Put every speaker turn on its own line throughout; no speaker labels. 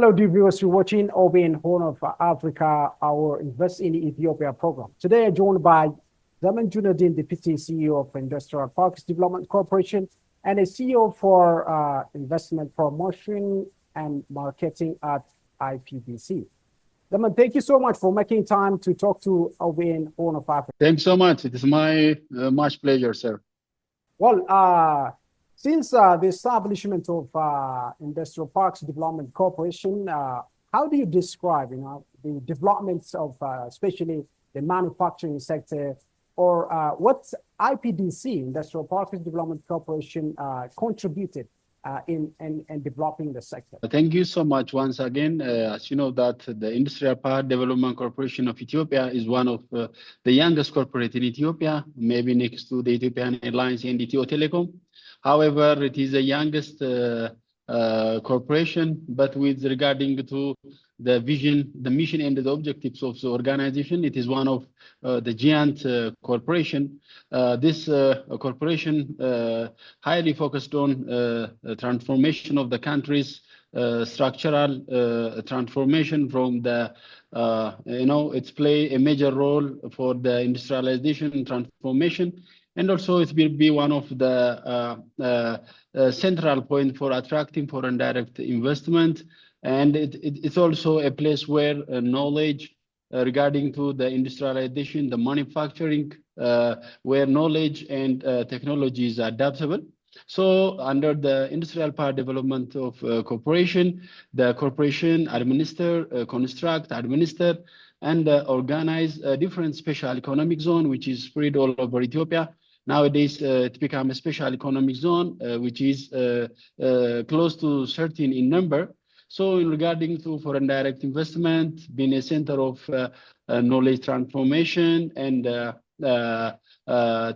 Hello, dear viewers. You're watching OBN Horn of Africa, our Invest in Ethiopia program. Today, I'm joined by Zaman Junadin, Deputy CEO of Industrial Parks Development Corporation and a CEO for Investment Promotion and Marketing at IPDC. Zaman, thank you so much for making time to talk to OBN Horn of Africa.
Thanks so much. It is my much pleasure, sir.
Well, since the establishment of Industrial Parks Development Corporation, how do you describe, the developments of especially the manufacturing sector, or what IPDC, Industrial Parks Development Corporation, contributed in developing the sector?
Thank you so much once again. As you know, that the Industrial Park Development Corporation of Ethiopia is one of the youngest corporate in Ethiopia, maybe next to the Ethiopian Airlines and Ethio Telecom. However, it is the youngest corporation, but with regarding to the vision, the mission, and the objectives of the organization, it is one of the giant corporation. This corporation highly focused on transformation of the country's structural transformation from the, it's play a major role for the industrialization transformation. And also it will be one of the central point for attracting foreign direct investment. And it's also a place where knowledge regarding to the industrialization, the manufacturing, where knowledge and technology is adaptable. So under the Industrial Park Development of Corporation, the corporation administer, construct, administer, and organize a different special economic zone, which is spread all over Ethiopia. Nowadays, it become a special economic zone, which is close to 13 in number. So in regarding to foreign direct investment, being a center of knowledge transformation and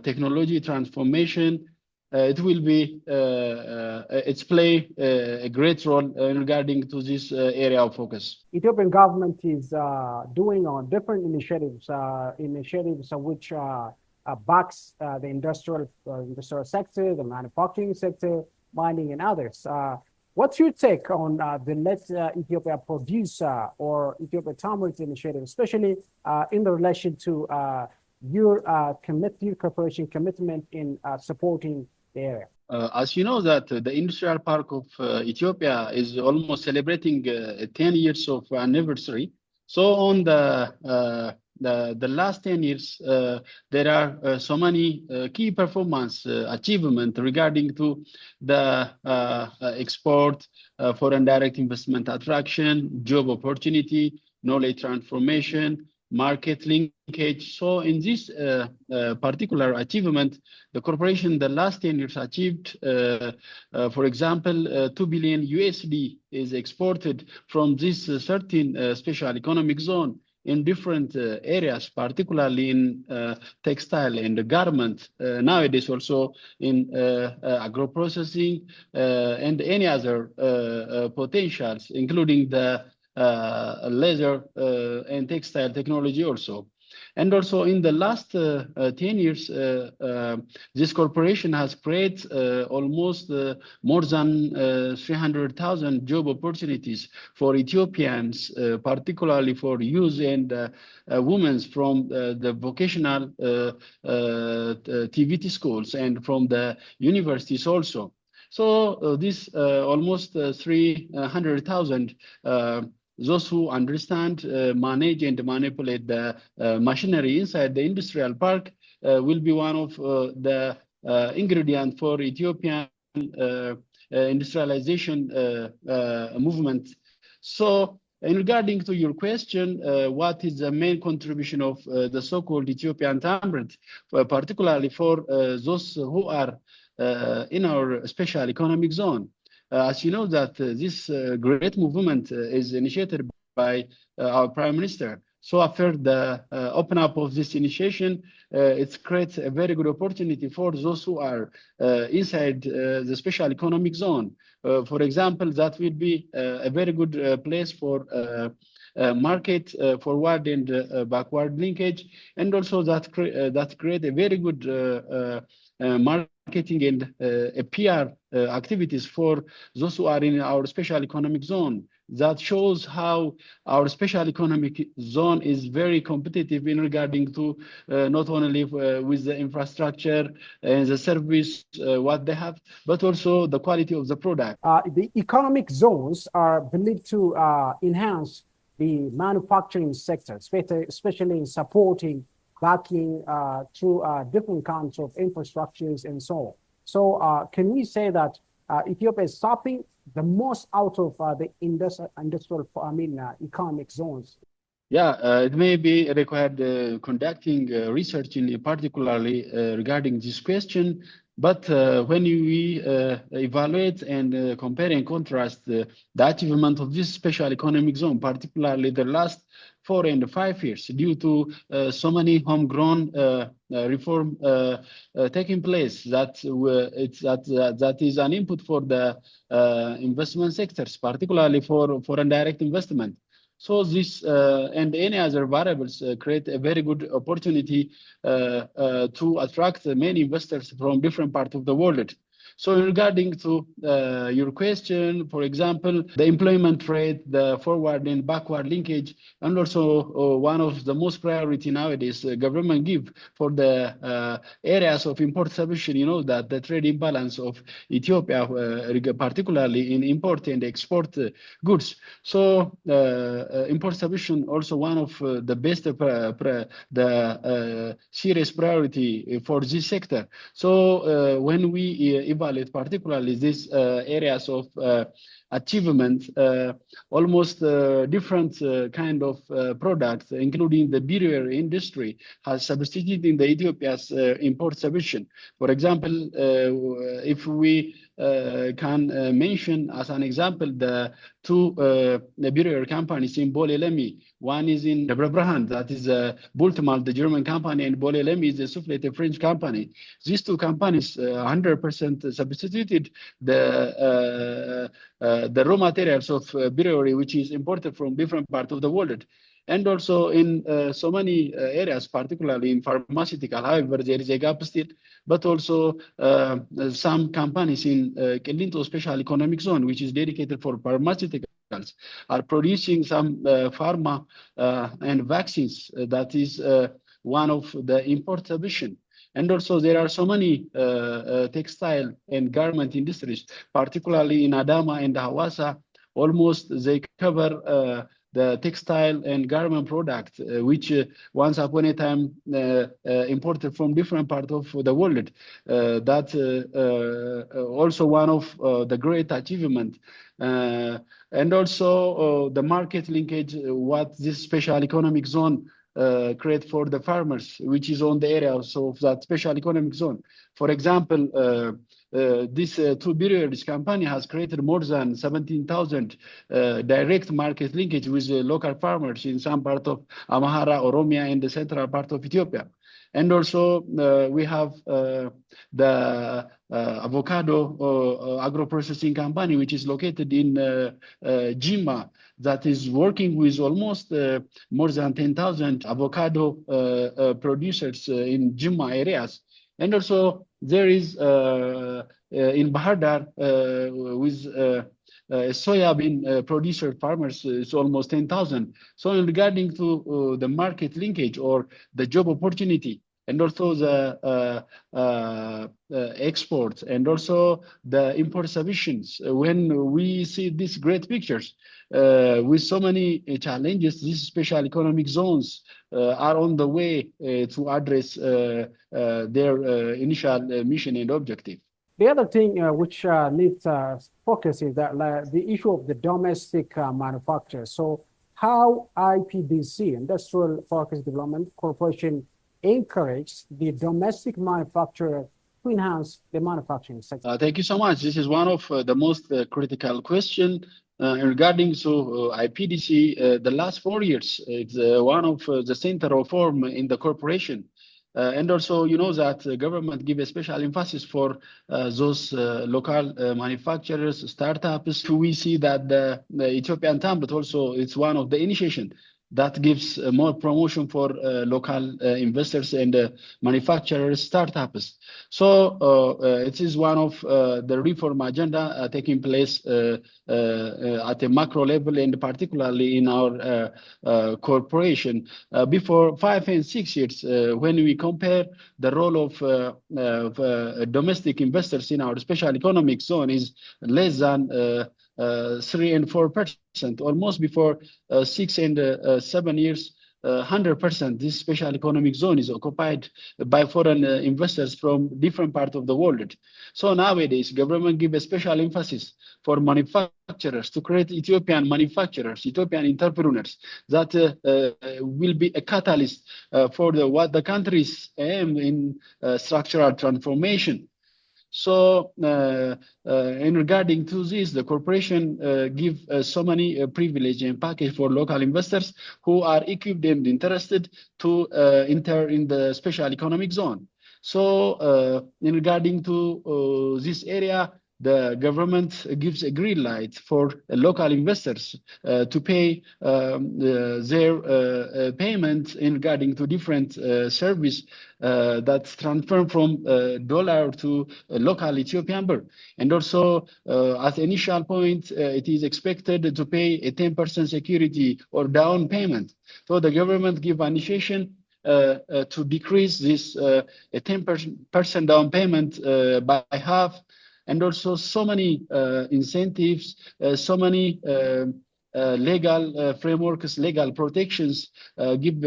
technology transformation, it will be, it's play a great role regarding to this area of focus.
Ethiopian government is doing on different initiatives, which backs the industrial sector, the manufacturing sector, mining, and others. What's your take on the Let Ethiopia Produce or Ethiopia Tamarind initiative, especially in the relation to your corporation commitment in supporting the area?
As you know that the Industrial Park of Ethiopia is almost celebrating 10 years of anniversary. So on the last 10 years, there are so many key performance achievement regarding to the export, foreign direct investment attraction, job opportunity, knowledge transformation, market linkage. So in this particular achievement, the corporation the last 10 years achieved, for example, 2 billion USD is exported from this 13 special economic zone in different areas, particularly in textile and garment, nowadays also in agro-processing and any other potentials, including the leather and textile technology also. And also in the last 10 years, this corporation has created almost more than 300,000 job opportunities for Ethiopians, particularly for youth and women from the vocational TVT schools and from the universities also. So this almost 300,000 those who understand, manage, and manipulate the machinery inside the industrial park will be one of the ingredients for Ethiopian industrialization movement. So, in regarding to your question, what is the main contribution of the so-called Ethiopian Tamarind, particularly for those who are in our special economic zone? As you know that this great movement is initiated by our Prime Minister. So after the open up of this initiation, it creates a very good opportunity for those who are inside the special economic zone. For example, that will be a very good place for market forward and backward linkage, and also that create a very good marketing and PR activities for those who are in our special economic zone. that shows how our special economic zone is very competitive in regarding to not only with the infrastructure and the service what they have, but also the quality of the product.
The economic zones are believed to enhance the manufacturing sector, especially in supporting backing through different kinds of infrastructures and so on. So can we say that Ethiopia is stopping the most out of the industrial, economic zones?
Yeah, it may be required conducting research in particularly regarding this question. But when we evaluate and compare and contrast the achievement of this special economic zone, particularly the last 4 and 5 years, due to so many homegrown reform taking place, that is an input for the investment sectors, particularly for foreign direct investment. So this and any other variables create a very good opportunity to attract many investors from different parts of the world. So regarding to your question, for example, the employment rate, the forward and backward linkage, and also one of the most priority nowadays government give for the areas of import substitution, you know, that the trade imbalance of Ethiopia, particularly in import and export goods. So import substitution also one of the best, serious priority for this sector. So when we evaluate particularly these areas of achievement, almost different kind of products, including the beer industry, has substituted in the Ethiopia's import substitution. For example, if we can mention as an example the two beer companies in Bole Lemi. One is in Debre Brahan, that is Bultmal, the German company, and Bole Lemi is the Soufflet, a French company. These two companies 100% substituted the raw materials of brewery, which is imported from different parts of the world. And also in so many areas, particularly in pharmaceutical. However, there is a gap still, but also some companies in Kelinto Special Economic Zone, which is dedicated for pharmaceuticals, are producing some pharma and vaccines. That is one of the import submission. And also there are so many textile and garment industries, particularly in Adama and Hawassa. Almost they cover the textile and garment product, which once upon a time imported from different parts of the world. That also one of the great achievement. And also the market linkage, what this special economic zone create for the farmers, which is on the areas of that special economic zone. For example, this two breweries company has created more than 17,000 direct market linkage with local farmers in some part of Amhara, Oromia, and the central part of Ethiopia. And also we have the avocado agro-processing company, which is located in Jimma, that is working with almost more than 10,000 avocado producers in Jimma areas. And also there is in Bahar Dar with soybean producer farmers, it's almost 10,000. So regarding to the market linkage or the job opportunity, and also the exports, and also the import submissions, when we see these great pictures with so many challenges, these special economic zones are on the way to address their initial mission and objective.
The other thing which needs focus is that the issue of the domestic manufacture. So how IPDC, Industrial Focus Development Corporation, encourage the domestic manufacturer to enhance the manufacturing sector?
Thank you so much. This is one of the most critical questions regarding IPDC. The last 4 years, it's one of the center reform in the corporation. And also, you know that the government give a special emphasis for those local manufacturers, startups. We see that the Ethiopian TAM, but also it's one of the initiation that gives more promotion for local investors and manufacturers, startups. So it is one of the reform agenda taking place at a macro level, and particularly in our corporation. Before 5 and 6 years, when we compare the role of domestic investors in our special economic zone is less than 3 and 4%, almost before 6 and 7 years. 100%, this special economic zone is occupied by foreign investors from different parts of the world. So nowadays, government give a special emphasis for manufacturers to create Ethiopian manufacturers, Ethiopian entrepreneurs that will be a catalyst for what the country's aim in structural transformation. So, in regarding to this, the corporation give so many privilege and package for local investors who are equipped and interested to enter in the special economic zone. So, in regarding to this area, the government gives a green light for local investors to pay their payment in regarding to different service that's transferred from dollar to local Ethiopian birr. And also, at initial point, it is expected to pay a 10% security or down payment. So the government give initiation to decrease this 10% down payment by half, and also so many incentives, so many legal frameworks, legal protections give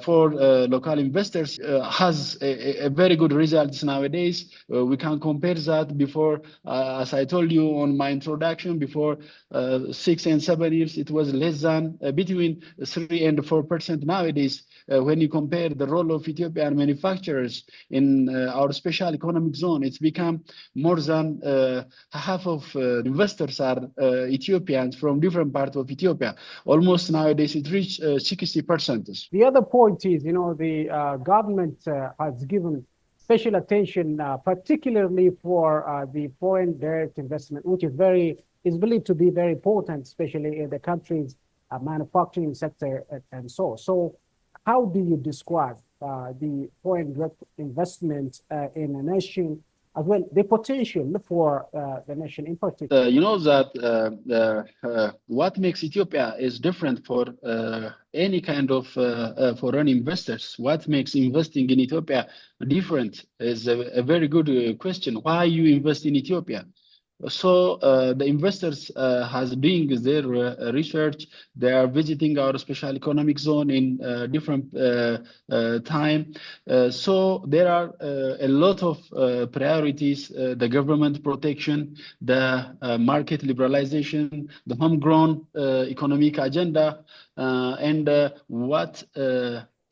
for local investors has a very good results nowadays. We can compare that before, as I told you on my introduction, before 6 and 7 years, it was less than between 3 and 4%. Nowadays, when you compare the role of Ethiopian manufacturers in our special economic zone, it's become more than half of investors are Ethiopians from different parts of Ethiopia. Almost nowadays it reached 60%.
The other point is, the government has given special attention, particularly for the foreign direct investment, which is believed to be very important, especially in the country's manufacturing sector and so. So, how do you describe the foreign direct investment in a nation, as well the potential for the nation in particular?
You know that what makes Ethiopia is different for any kind of foreign investors. What makes investing in Ethiopia different is a very good question. Why you invest in Ethiopia? So the investors has doing their research. They are visiting our special economic zone in different time. So there are a lot of priorities: the government protection, the market liberalization, the homegrown economic agenda, and what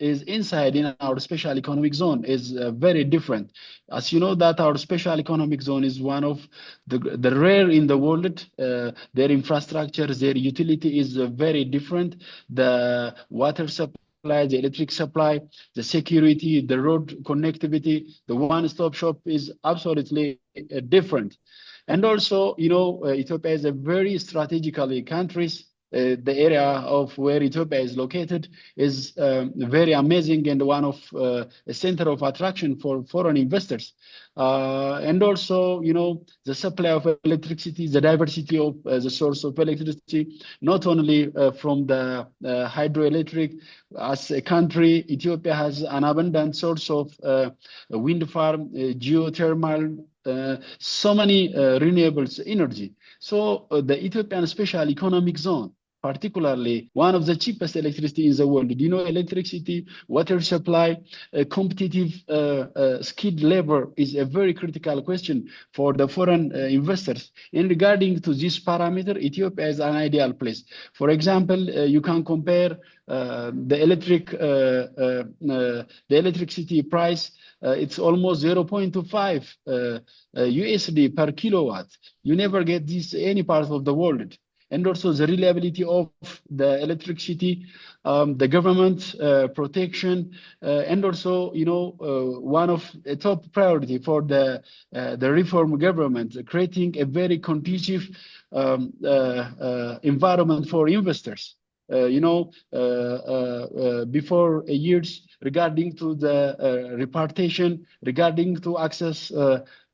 is inside in our special economic zone is very different. As you know that our special economic zone is one of the rare in the world. Their infrastructure, their utility is very different. The water supply, the electric supply, the security, the road connectivity, the one-stop shop is absolutely different. And also, Ethiopia is a very strategically countries. The area of where Ethiopia is located is very amazing and one of a center of attraction for foreign investors. And also, the supply of electricity, the diversity of the source of electricity, not only from the hydroelectric. As a country, Ethiopia has an abundant source of wind farm, geothermal, so many renewables energy. So the Ethiopian special economic zone, particularly one of the cheapest electricity in the world. Electricity, water supply, competitive skilled labor is a very critical question for the foreign investors. In regarding to this parameter, Ethiopia is an ideal place. For example, you can compare the electricity price. It's almost 0.25 USD per kilowatt. You never get this any part of the world. And also the reliability of the electricity, the government protection, and also, one of the top priority for the reform government, creating a very conducive environment for investors. before years regarding to the repartition, regarding to access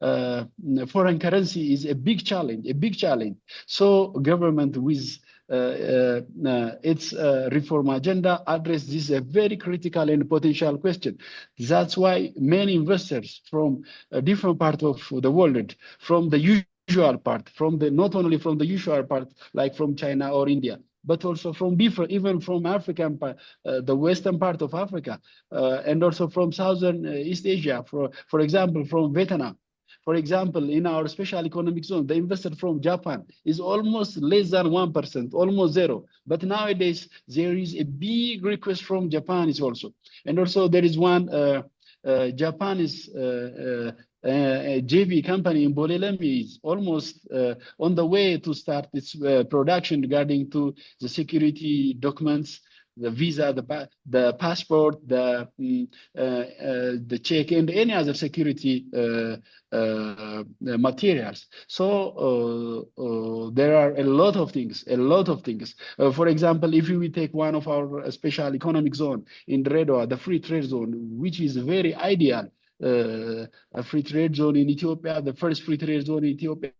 foreign currency is a big challenge, a big challenge. So government with its reform agenda address this a very critical and potential question. That's why many investors from a different part of the world, from the usual part, from the not only from the usual part like from China or India, but also from different, even from African, the western part of Africa, and also from southern East Asia, for example, from Vietnam. For example, in our special economic zone, the investor from Japan is almost less than 1%, almost zero. But nowadays, there is a big request from Japan is also. And also there is one Japanese JV company in Bolelemi is almost on the way to start its production regarding to the security documents, the visa, the passport, the check, and any other security materials. So there are a lot of things, a lot of things. For example, if we take one of our special economic zone in Redwa, the free trade zone, which is very ideal, a free trade zone in Ethiopia, the first free trade zone in Ethiopia.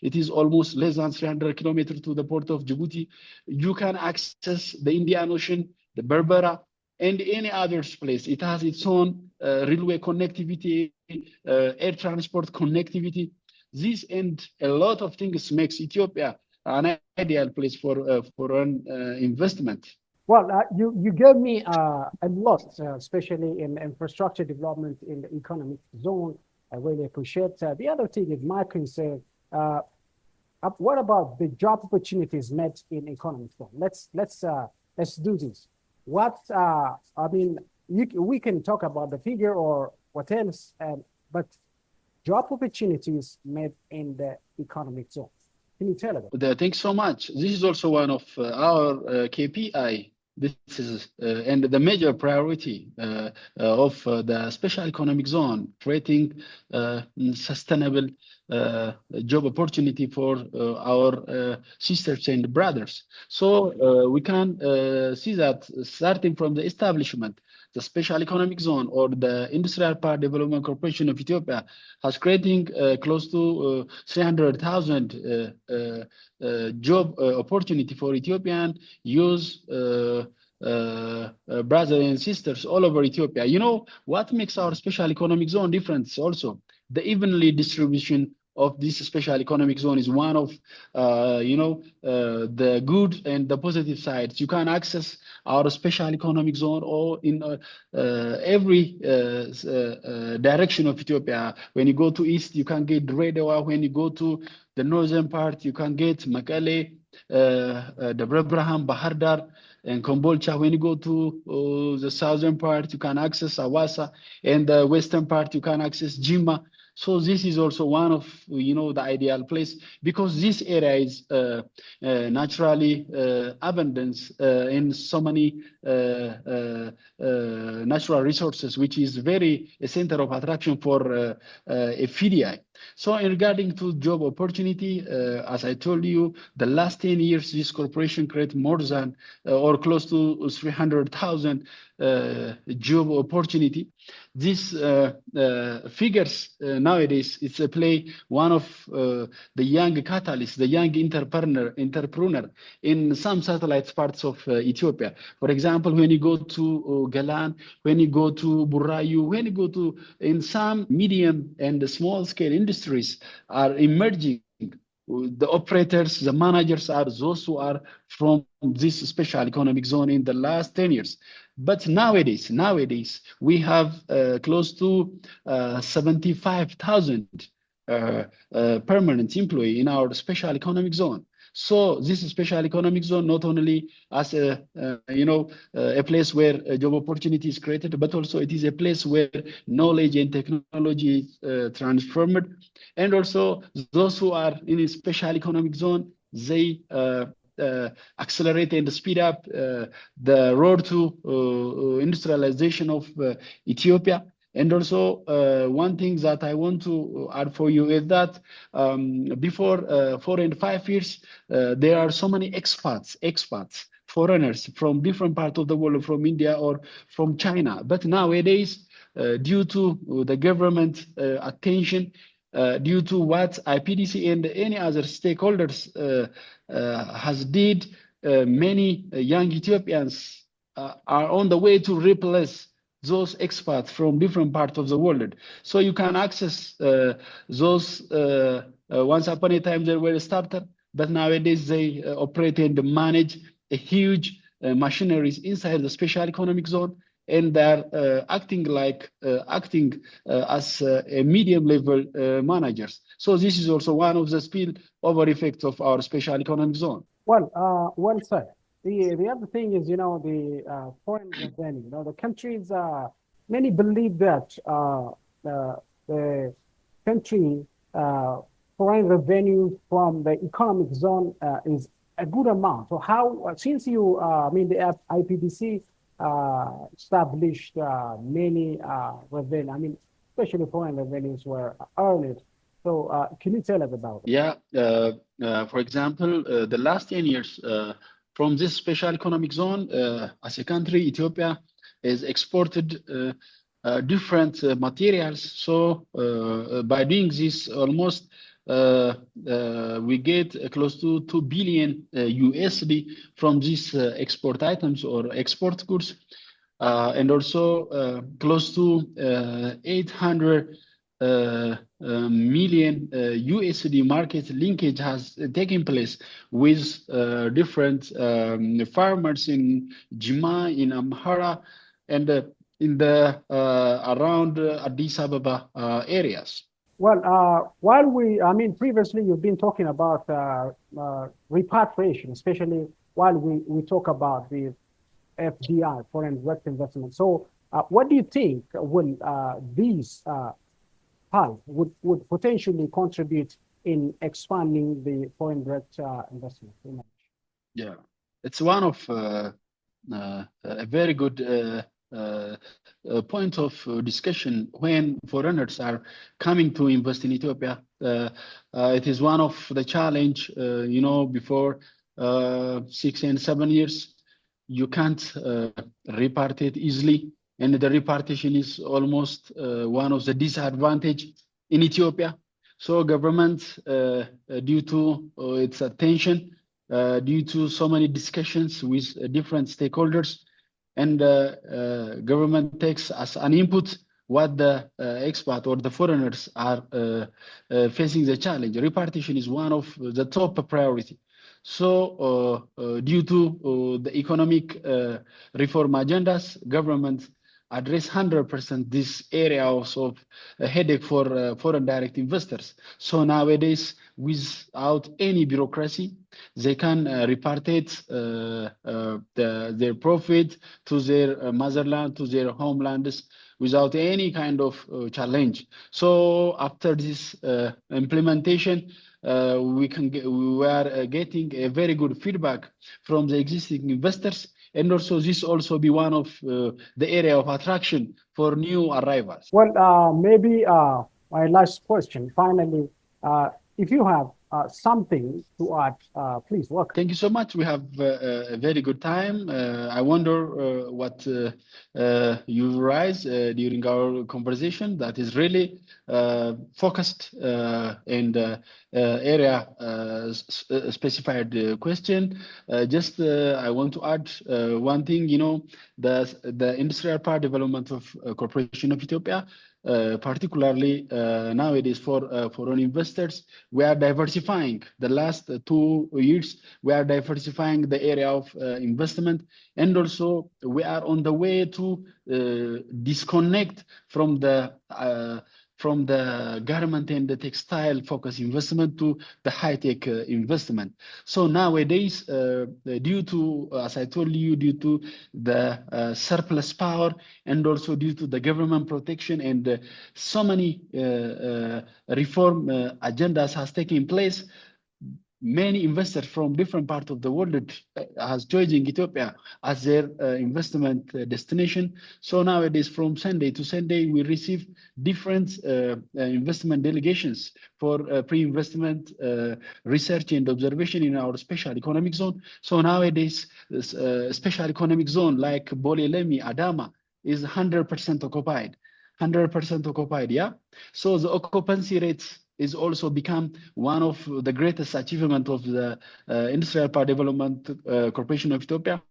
It is almost less than 300 kilometers to the port of Djibouti. You can access the Indian Ocean, the Berbera, and any other place. It has its own railway connectivity, air transport connectivity. This and a lot of things makes Ethiopia an ideal place for foreign investment.
Well, you gave me a lot, especially in infrastructure development in the economic zone. I really appreciate. The other thing is my concern. What about the job opportunities met in economic zone? Let's do this. What I mean, we can talk about the figure or what else, but job opportunities met in the economic zone. Can you tell us?
Thanks so much. This is also one of our KPI. This is and the major priority of the special economic zone, creating sustainable job opportunity for our sisters and brothers. So we can see that starting from the establishment, the special economic zone or the Industrial Park Development Corporation of Ethiopia has creating close to 300,000 job opportunity for Ethiopian youth, brothers and sisters all over Ethiopia. You know what makes our special economic zone different? Also, the evenly distribution of this special economic zone is one of the good and the positive sides. You can access our special economic zone or in every direction of Ethiopia. When you go to east, you can get Redwa. When you go to the northern part, you can get Mekelle, Debre Braham, Bahar Dar, and Kombolcha. When you go to the southern part, you can access Awasa, and the western part, you can access Jimma. So this is also one of the ideal place because this area is naturally abundance in so many natural resources, which is very a center of attraction for FDI. So in regarding to job opportunity, as I told you, the last 10 years, this corporation created more than or close to 300,000 job opportunity. These figures nowadays, it's a play one of the young catalysts, the young entrepreneur in some satellite parts of Ethiopia. For example, when you go to Galan, when you go to Burayu, when you go to in some medium and small scale industries are emerging. The operators, the managers are those who are from this special economic zone in the last 10 years. But nowadays, we have close to 75,000 permanent employee in our special economic zone. So this special economic zone not only as a place where job opportunity is created, but also it is a place where knowledge and technology is transformed, and also those who are in a special economic zone, they accelerate and speed up the road to industrialization of Ethiopia. And also, one thing that I want to add for you is that before 4 and 5 years, there are so many expats foreigners from different parts of the world, from India or from China. But nowadays, due to the government attention, due to what IPDC and any other stakeholders has did, many young Ethiopians are on the way to replace those expats from different parts of the world. So you can access those, once upon a time they were a startup, but nowadays they operate and manage a huge machineries inside the special economic zone, and they're acting as a medium level managers. So this is also one of the spillover effects of our special economic zone.
Well said. The other thing is, the foreign revenue. The countries, many believe that the country foreign revenue from the economic zone is a good amount. So how, since the IPDC established many revenue, especially foreign revenues were earned. So can you tell us about it?
Yeah, for example, the last 10 years from this special economic zone, as a country, Ethiopia has exported different materials. So by doing this, almost we get close to 2 billion USD from these export items or export goods, and also close to 800 million USD market linkage has taken place with different farmers in Jima, in Amhara, and in the around Addis Ababa areas.
Well, previously you've been talking about repatriation, especially while we talk about the FDI, foreign direct investment. So, what do you think will these PAL would potentially contribute in expanding the foreign direct investment?
Yeah, it's one of a very good point of discussion when foreigners are coming to invest in Ethiopia. It is one of the challenge, before 6 and 7 years, you can't repartiate easily. And the repartition is almost one of the disadvantage in Ethiopia. So government, due to its attention, due to so many discussions with different stakeholders, and government takes as an input what the expat or the foreigners are facing the challenge. Repartition is one of the top priority. So due to the economic reform agendas, government address 100% this area of a headache for foreign direct investors. So nowadays, without any bureaucracy, they can repatriate their profit to their motherland, to their homelands, without any kind of challenge. So after this implementation, we are getting a very good feedback from the existing investors, and also this also be one of the area of attraction for new arrivals.
Well, maybe my last question, finally, if you have something to add, please welcome.
Thank you so much. We have a very good time. I wonder what you raise during our conversation that is really focused and area specified question. Just I want to add one thing, the industrial park development of Corporation of Ethiopia, particularly nowadays for foreign investors, we are diversifying. The last 2 years, we are diversifying the area of investment, and also we are on the way to disconnect from the garment and the textile focus investment to the high-tech investment. So nowadays, due to, as I told you, due to the surplus power, and also due to the government protection and so many reform agendas has taken place, many investors from different parts of the world has choosing Ethiopia as their investment destination. So nowadays, from Sunday to Sunday, we receive different investment delegations for pre-investment research and observation in our special economic zone. So nowadays, this special economic zone like Bole Lemi, Adama is 100% occupied. 100% occupied, yeah? So the occupancy rates is also become one of the greatest achievement of the Industrial Power Development Corporation of Ethiopia.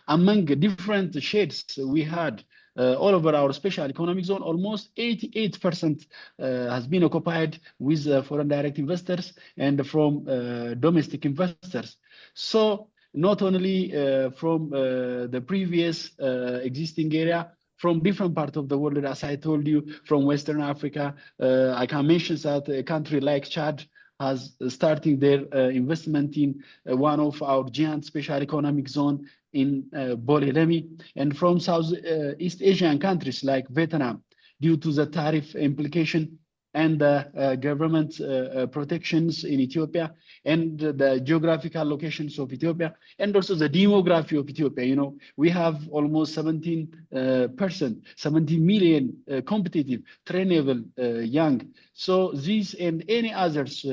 Among different shades we had all over our special economic zone, almost 88% has been occupied with foreign direct investors and from domestic investors. So not only from the previous existing area, from different parts of the world, as I told you, from Western Africa. I can mention that a country like Chad has starting their investment in one of our giant special economic zone in Bole Lemi, and from Southeast Asian countries like Vietnam, due to the tariff implication and the government protections in Ethiopia and the geographical locations of Ethiopia and also the demography of Ethiopia. You know, we have almost 17 million competitive, trainable young. So these and any others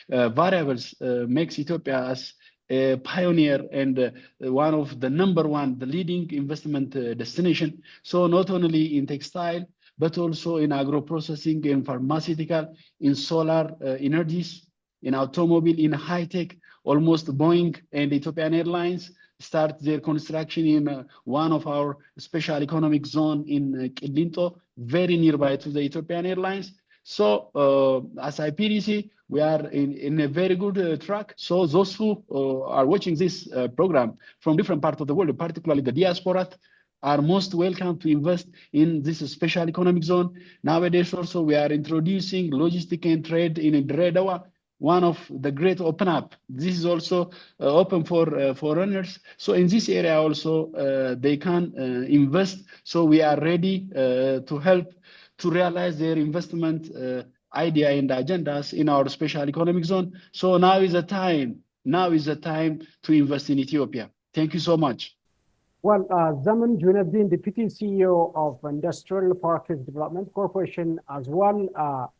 variables makes Ethiopia as a pioneer and one of the the leading investment destination. So not only in textile, but also in agro-processing, in pharmaceutical, in solar energies, in automobile, in high-tech. Almost Boeing and Ethiopian Airlines start their construction in one of our special economic zone in Kilinto, very nearby to the Ethiopian Airlines. So as IPDC, we are in a very good track. So those who are watching this program from different parts of the world, particularly the diaspora, are most welcome to invest in this special economic zone. Nowadays also we are introducing logistic and trade in Dredawa, one of the great open up. This is also open for foreigners. So in this area also they can invest. So we are ready to help to realize their investment idea and agendas in our special economic zone. So now is the time. Now is the time to invest in Ethiopia. Thank you so much.
Well, Zaman Junaddin, Deputy CEO of Industrial Parks Development Corporation, as well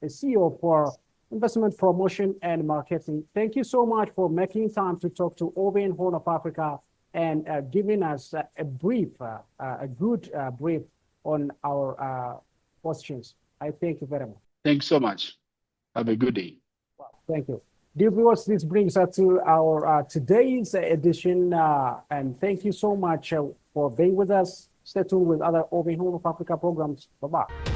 a CEO for Investment Promotion and Marketing. Thank you so much for making time to talk to OBN Horn of Africa and giving us a brief, a good brief on our questions. I thank you very much.
Thanks so much. Have a good day.
Well, thank you. Dear viewers, this brings us to our today's edition, and thank you so much for being with us. Stay tuned with other OBN Horn of Africa programs. Bye-bye.